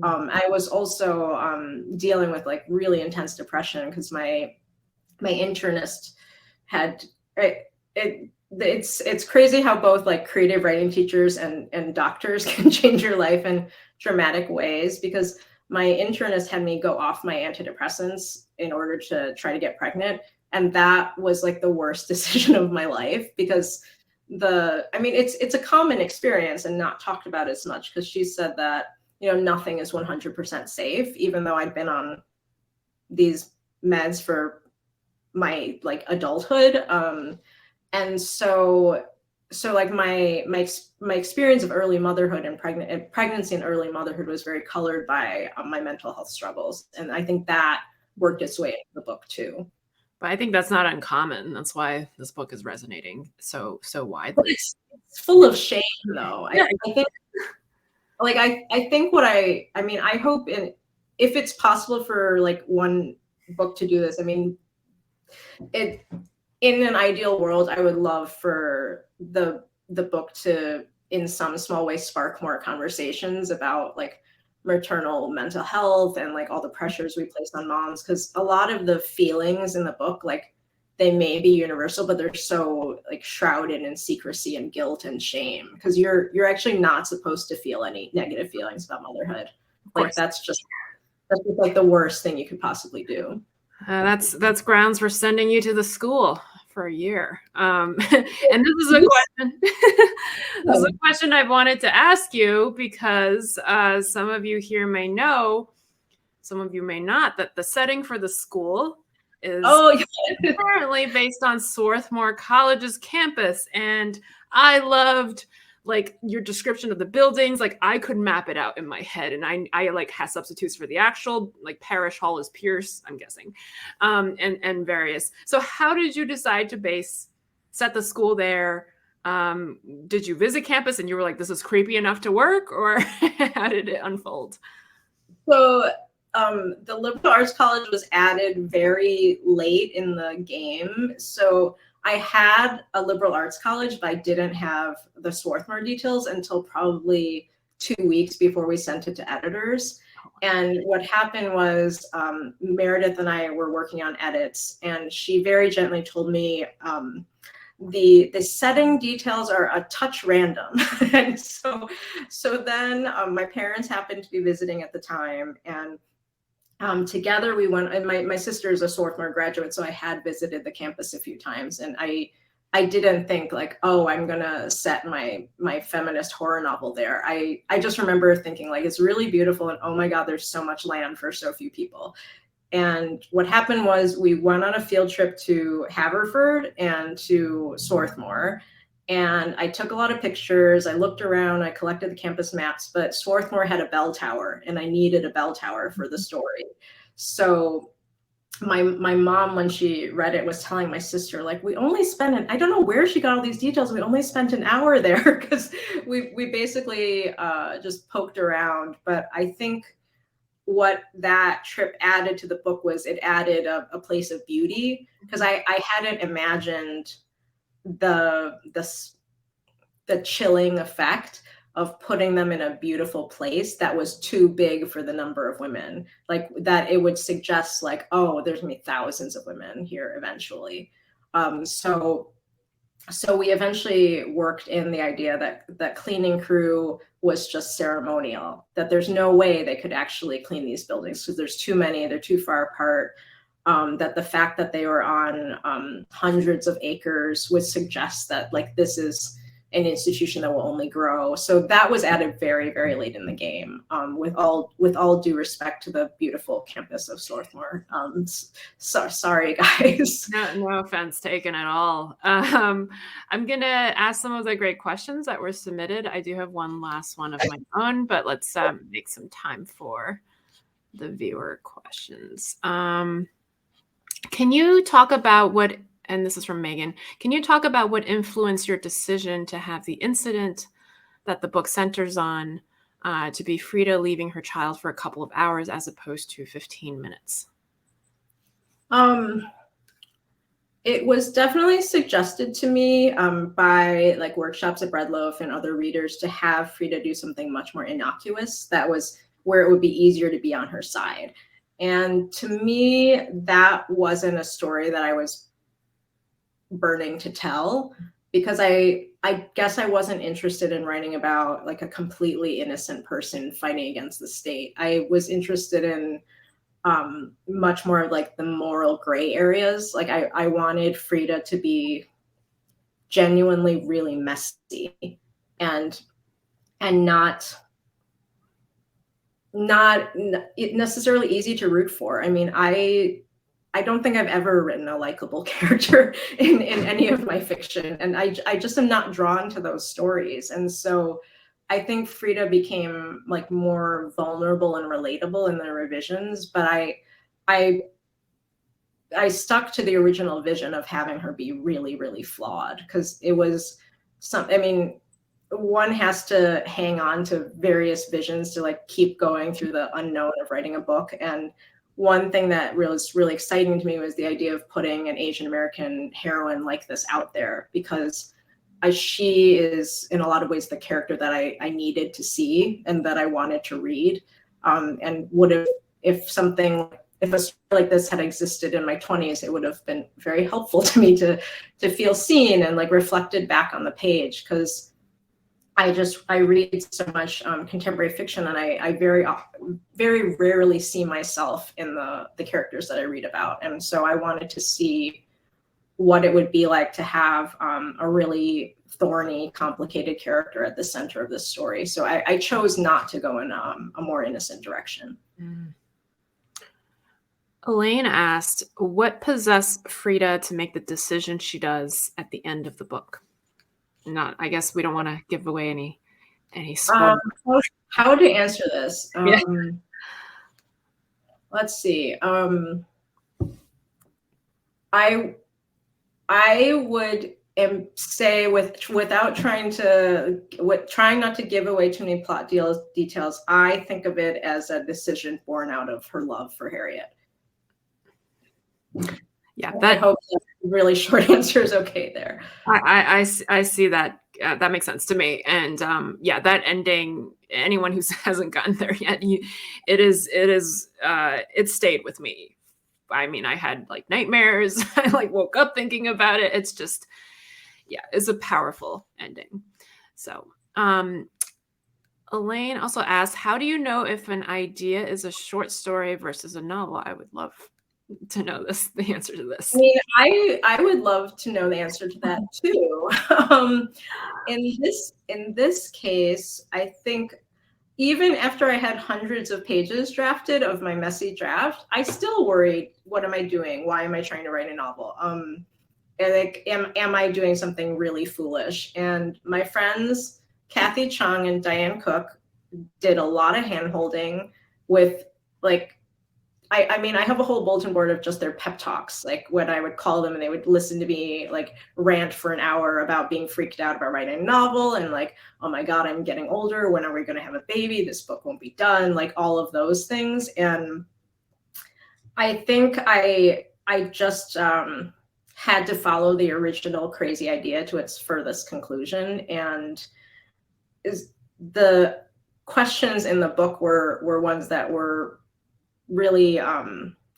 I was also dealing with like really intense depression because my internist had it's crazy how both like creative writing teachers and doctors can change your life in dramatic ways, because my internist had me go off my antidepressants in order to try to get pregnant. And that was like the worst decision of my life because it's a common experience and not talked about as much because she said that, you know, nothing is 100% safe, even though I'd been on these meds for my like adulthood. And so like my experience of early motherhood and pregnancy and early motherhood was very colored by my mental health struggles. And I think that worked its way into the book too. But I think that's not uncommon. That's why this book is resonating so widely. It's full of shame though. Yeah. I think like I think what I hope if it's possible for like one book to do this, I mean, in an ideal world, I would love for the book to, in some small way, spark more conversations about like maternal mental health and like all the pressures we place on moms. Because a lot of the feelings in the book, like they may be universal, but they're so like shrouded in secrecy and guilt and shame. Because you're actually not supposed to feel any negative feelings about motherhood. Like that's just like the worst thing you could possibly do. That's grounds for sending you to the school for a year. And this is a question. This is a question I've wanted to ask you because some of you here may know, some of you may not, that the setting for the school is currently based on Swarthmore College's campus. And I loved like your description of the buildings. Like I could map it out in my head, and I like have substitutes for the actual like parish hall is Pierce, I'm guessing, and various. So how did you decide to set the school there? Did you visit campus and you were like, this is creepy enough to work, or how did it unfold? So the liberal arts college was added very late in the game. So I had a liberal arts college, but I didn't have the Swarthmore details until probably 2 weeks before we sent it to editors. And what happened was Meredith and I were working on edits, and she very gently told me, the setting details are a touch random. And so then my parents happened to be visiting at the time, and together we went, and my sister is a Swarthmore graduate, so I had visited the campus a few times, and I didn't think like, oh, I'm gonna set my feminist horror novel there. I just remember thinking like, it's really beautiful, and oh my God, there's so much land for so few people. And what happened was we went on a field trip to Haverford and to Swarthmore, and I took a lot of pictures. I looked around, I collected the campus maps, but Swarthmore had a bell tower, and I needed a bell tower for the story. So my mom, when she read it, was telling my sister, like, we only spent I don't know where she got all these details. We only spent an hour there because we basically just poked around. But I think what that trip added to the book was it added a place of beauty, because I hadn't imagined the chilling effect of putting them in a beautiful place that was too big for the number of women, like that it would suggest like, oh, there's gonna be thousands of women here eventually. So we eventually worked in the idea that cleaning crew was just ceremonial, that there's no way they could actually clean these buildings because there's too many, they're too far apart. That the fact that they were on hundreds of acres would suggest that like this is an institution that will only grow. So that was added very, very late in the game, with all due respect to the beautiful campus of Swarthmore. Sorry, guys. No offense taken at all. I'm going to ask some of the great questions that were submitted. I do have one last one of my own, but let's make some time for the viewer questions. Can you talk about what, and this is from Megan, can you talk about what influenced your decision to have the incident that the book centers on to be Frida leaving her child for a couple of hours as opposed to 15 minutes? It was definitely suggested to me by like workshops at Breadloaf and other readers to have Frida do something much more innocuous. That was where it would be easier to be on her side. And to me, that wasn't a story that I was burning to tell, because I guess I wasn't interested in writing about like a completely innocent person fighting against the state. I was interested in much more of like the moral gray areas. Like I wanted Frida to be genuinely really messy and not necessarily easy to root for. I mean, I don't think I've ever written a likable character in any of my fiction, and I just am not drawn to those stories. And so I think Frida became like more vulnerable and relatable in the revisions, but I stuck to the original vision of having her be really, really flawed, because it was I mean, one has to hang on to various visions to like keep going through the unknown of writing a book. And one thing that was really exciting to me was the idea of putting an Asian American heroine like this out there, because she is in a lot of ways the character that I needed to see and that I wanted to read. And would have, if a story like this had existed in my 20s, it would have been very helpful to me to feel seen and like reflected back on the page, because I read so much contemporary fiction, and I very rarely see myself in the characters that I read about. And so I wanted to see what it would be like to have a really thorny, complicated character at the center of this story. So I chose not to go in a more innocent direction. Mm. Elaine asked, what possessed Frida to make the decision she does at the end of the book? I guess we don't want to give away any spoilers. How to answer this? Yeah. Let's see. I would and say without trying not to give away too many plot details, I think of it as a decision born out of her love for Harriet. Yeah, I hope that really short answer is okay there. I see that. That makes sense to me. And yeah, that ending, anyone who hasn't gotten there yet, it stayed with me. I mean, I had like nightmares. I like woke up thinking about it. It's just, yeah, it's a powerful ending. So Elaine also asked, how do you know if an idea is a short story versus a novel? I would love to know the answer to this. I mean, I would love to know the answer to that too. In this case, I think even after I had hundreds of pages drafted of my messy draft, I still worried, what am I doing? Why am I trying to write a novel? And like, am I doing something really foolish? And my friends, Kathy Chung and Diane Cook, did a lot of hand-holding with like, I mean, I have a whole bulletin board of just their pep talks, like when I would call them and they would listen to me like rant for an hour about being freaked out about writing a novel and like, oh my God, I'm getting older. When are we going to have a baby? This book won't be done. Like all of those things. And I think I just had to follow the original crazy idea to its furthest conclusion. And the questions in the book were ones that were really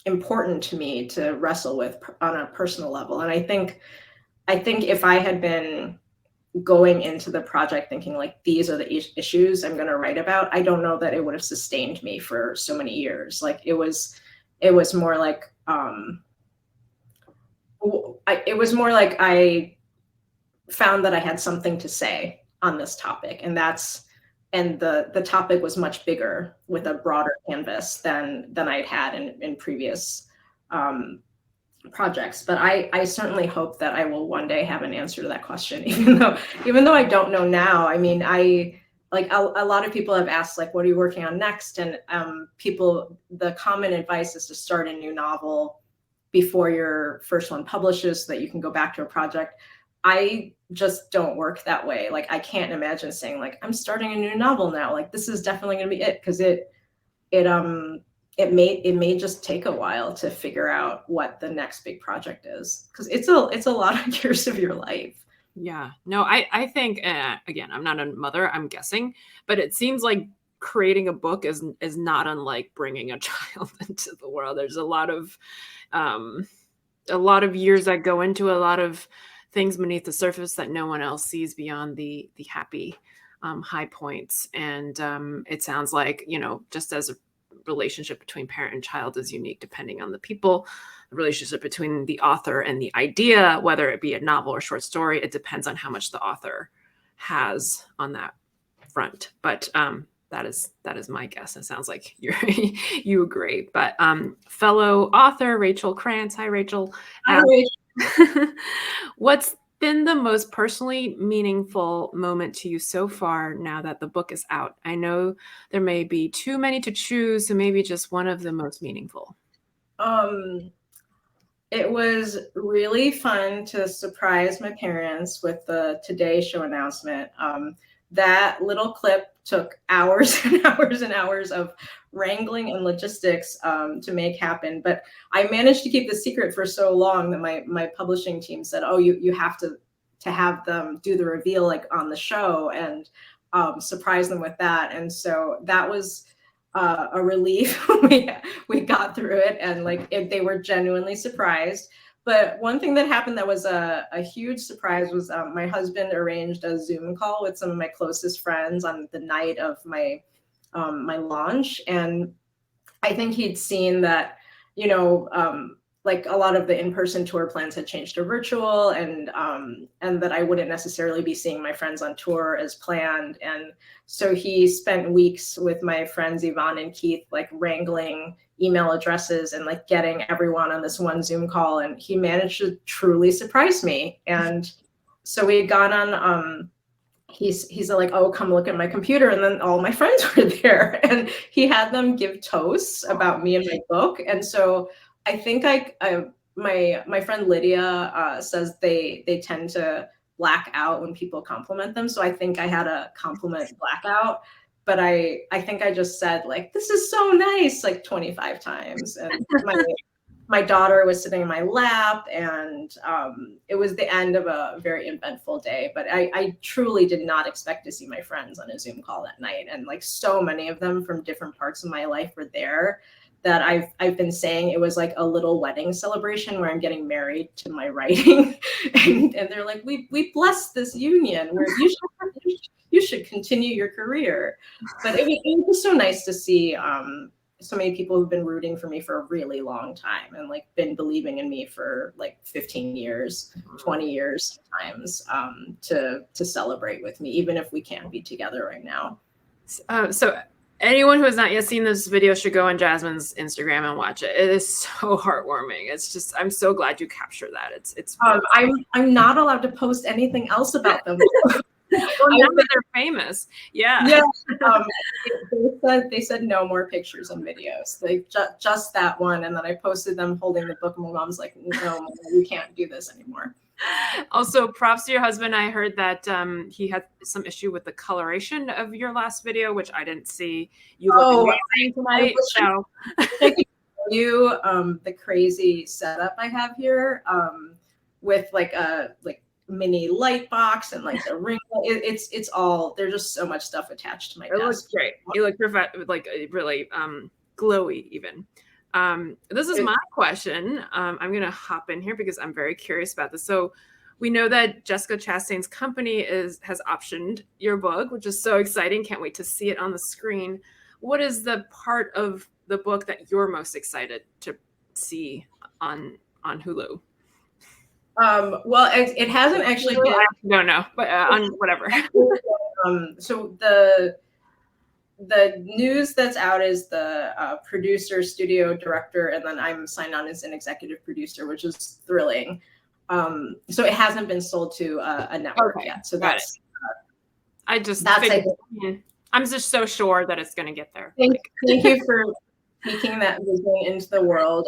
important to me to wrestle with on a personal level. And I think if I had been going into the project thinking like, these are the issues I'm going to write about, I don't know that it would have sustained me for so many years. Like it was more like, I found that I had something to say on this topic, and the topic was much bigger with a broader canvas than I'd had in previous projects. But I certainly hope that I will one day have an answer to that question, even though I don't know now. I mean, like a lot of people have asked, like, what are you working on next? And the common advice is to start a new novel before your first one publishes so that you can go back to a project. I just don't work that way. Like, I can't imagine saying like, I'm starting a new novel now. Like, this is definitely going to be it, because it may just take a while to figure out what the next big project is, because it's a lot of years of your life. Yeah, no, I think again, I'm not a mother, I'm guessing, but it seems like creating a book is not unlike bringing a child into the world. There's a lot of years that go into a lot of things beneath the surface that no one else sees beyond the happy high points. And it sounds like, just as a relationship between parent and child is unique depending on the people, the relationship between the author and the idea, whether it be a novel or short story, it depends on how much the author has on that front. But that is my guess. It sounds like you agree. But fellow author Rachel Krantz, hi Rachel. Hi, Rachel. What's been the most personally meaningful moment to you so far now that the book is out? I know there may be too many to choose, so maybe just one of the most meaningful. It was really fun to surprise my parents with the Today Show announcement. That little clip took hours and hours and hours of wrangling and logistics to make happen. But I managed to keep the secret for so long that my publishing team said, oh, you have to have them do the reveal like on the show, and surprise them with that. And so that was a relief. we got through it, and they were genuinely surprised. But one thing that happened that was a huge surprise was my husband arranged a Zoom call with some of my closest friends on the night of my launch. And I think he'd seen that, like a lot of the in-person tour plans had changed to virtual, and that I wouldn't necessarily be seeing my friends on tour as planned. And so he spent weeks with my friends Yvonne and Keith, like wrangling email addresses and like getting everyone on this one Zoom call. And he managed to truly surprise me. And so we had gone on, he's like, oh, come look at my computer. And then all my friends were there, and he had them give toasts about me and my book. And so I think my friend Lydia says they tend to black out when people compliment them. So I think I had a compliment blackout, but I think I just said like, this is so nice, like 25 times. And my daughter was sitting in my lap, and it was the end of a very eventful day. But I truly did not expect to see my friends on a Zoom call that night. And like so many of them from different parts of my life were there, that I've been saying it was like a little wedding celebration where I'm getting married to my writing. and they're like, we blessed this union where you should continue your career. But it was just so nice to see so many people who've been rooting for me for a really long time and like been believing in me for like 15 years, 20 years sometimes, to celebrate with me, even if we can't be together right now. So anyone who has not yet seen this video should go on Jasmine's Instagram and watch it. It is so heartwarming. It's just, I'm so glad you capture that. It's I'm not allowed to post anything else about them. Well, now that they're famous. Yeah. They said no more pictures and videos. Like just that one. And then I posted them holding the book, and my mom's like, no, you can't do this anymore. Also, props to your husband. I heard that he had some issue with the coloration of your last video, which I didn't see. You look amazing tonight. So I can show you the crazy setup I have here with like a mini light box and like the ring. It's all, there's just so much stuff attached to my desk. It looks great. You look like really glowy even. This is my question. I'm gonna hop in here because I'm very curious about this. So we know that Jessica Chastain's company has optioned your book, which is so exciting. Can't wait to see it on the screen. What is the part of the book that you're most excited to see on Hulu? Well, it hasn't actually been. No, but on whatever. So the news that's out is the producer, studio director, and then I'm signed on as an executive producer, which is thrilling. So it hasn't been sold to a network yet. So that's. I'm just so sure that it's going to get there. Thank you for speaking that vision into the world.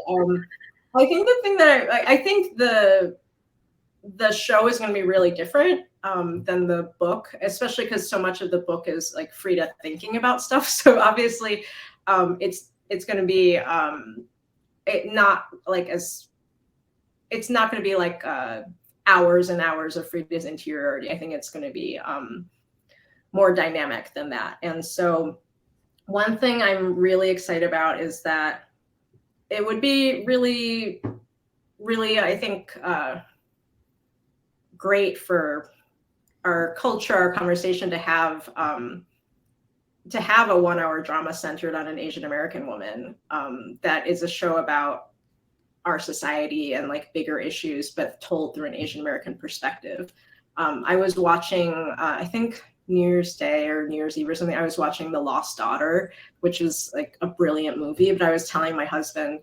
I think the thing that I think the show is going to be really different than the book, especially because so much of the book is like Frida thinking about stuff. So obviously, it's going to be it's not going to be like hours and hours of Frida's interiority. I think it's going to be more dynamic than that. And so one thing I'm really excited about is that it would be really, really, I think, great for our culture, our conversation to have a 1-hour drama centered on an Asian American woman that is a show about our society and like bigger issues, but told through an Asian American perspective. I was watching, I think New Year's Day or New Year's Eve or something, I was watching The Lost Daughter, which is like a brilliant movie, but I was telling my husband,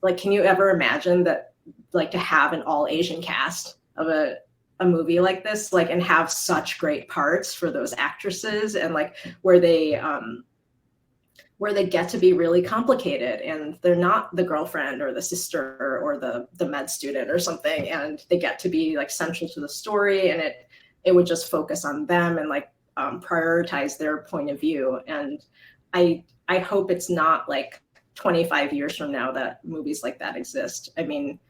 like, can you ever imagine that, like, to have an all Asian cast of a movie like this, like, and have such great parts for those actresses, and like where they get to be really complicated, and they're not the girlfriend or the sister or the med student or something, and they get to be like central to the story, and it would just focus on them and like prioritize their point of view. And I hope it's not like 25 years from now that movies like that exist. I mean,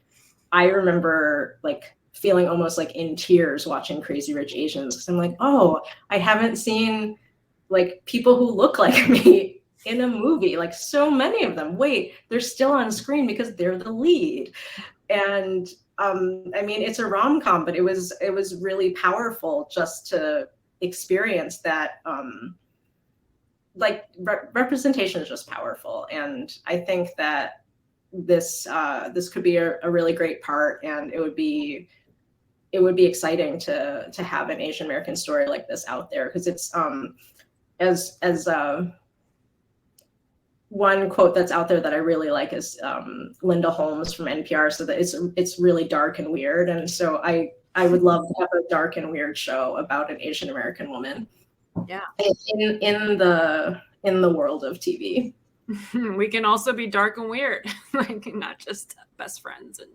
I remember like feeling almost like in tears watching Crazy Rich Asians, because I'm like, oh, I haven't seen like people who look like me in a movie, like so many of them. Wait, they're still on screen because they're the lead. And I mean, it's a rom-com, but it was really powerful just to experience that. Like representation is just powerful, and I think that this could be a really great part, and it would be exciting to have an Asian American story like this out there, because it's as one quote that's out there that I really like is Linda Holmes from NPR, so that it's really dark and weird, and so I would love to have a dark and weird show about an Asian American woman. Yeah. In the world of TV. We can also be dark and weird, like not just best friends and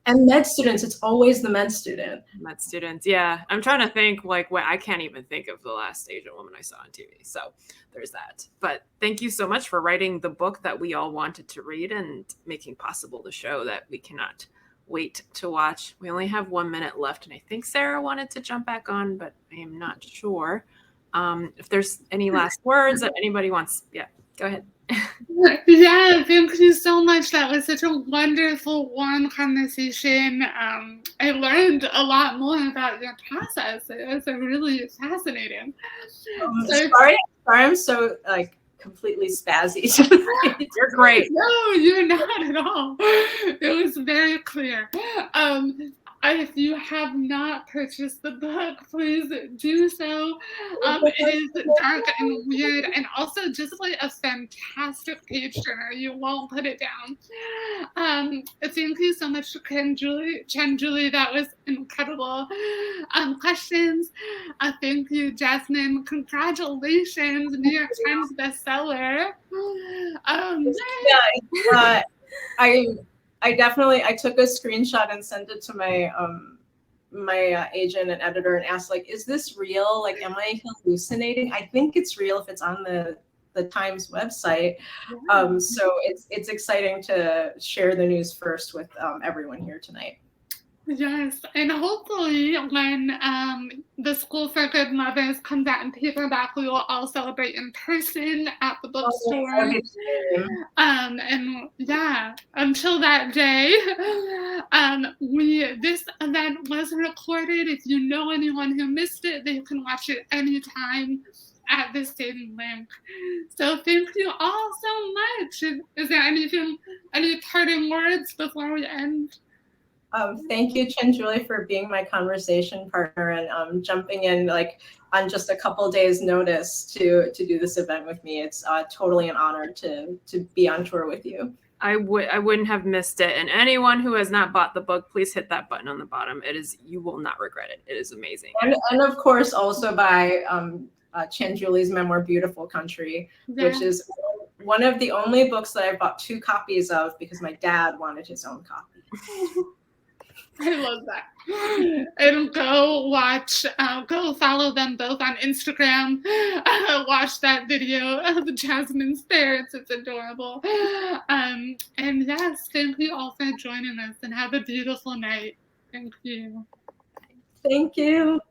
And med students, it's always the med student. med students. Yeah, I'm trying to think like what I can't even think of the last Asian woman I saw on TV. So there's that. But thank you so much for writing the book that we all wanted to read and making possible the show that we cannot wait to watch. We only have 1 minute left, and I think Sarah wanted to jump back on, but I am not sure. If there's any last words that anybody wants, yeah, go ahead. Yeah, thank you so much. That was such a wonderful, warm conversation. I learned a lot more about your process. It was really fascinating. Sorry, I'm so like completely spazzy. You're great. No, you're not at all. It was very clear. If you have not purchased the book, please do so. It is dark and weird, and also just like a fantastic page turner. You won't put it down. Thank you so much, Qian Julie. That was incredible. Questions? Thank you, Jessamine. Congratulations, New York Times bestseller. I took a screenshot and sent it to my my agent and editor and asked, like, is this real? Like, am I hallucinating? I think it's real if it's on the Times website. So it's exciting to share the news first with everyone here tonight. Yes, and hopefully when the School for Good Mothers comes out in paperback, we will all celebrate in person at the bookstore. And yeah, until that day, this event was recorded. If you know anyone who missed it, they can watch it anytime at the same link. So thank you all so much. Is there any parting words before we end? Thank you, Qian Julie, for being my conversation partner and jumping in like on just a couple days' notice to do this event with me. It's totally an honor to be on tour with you. I wouldn't have missed it. And anyone who has not bought the book, please hit that button on the bottom. You will not regret it. It is amazing. And of course, also by Qian Julie's memoir, Beautiful Country, which is one of the only books that I bought 2 copies of because my dad wanted his own copy. I love that. And go follow them both on Instagram. Watch that video of Jasmine's parents. It's adorable. And yes, thank you all for joining us and have a beautiful night. Thank you. Thank you.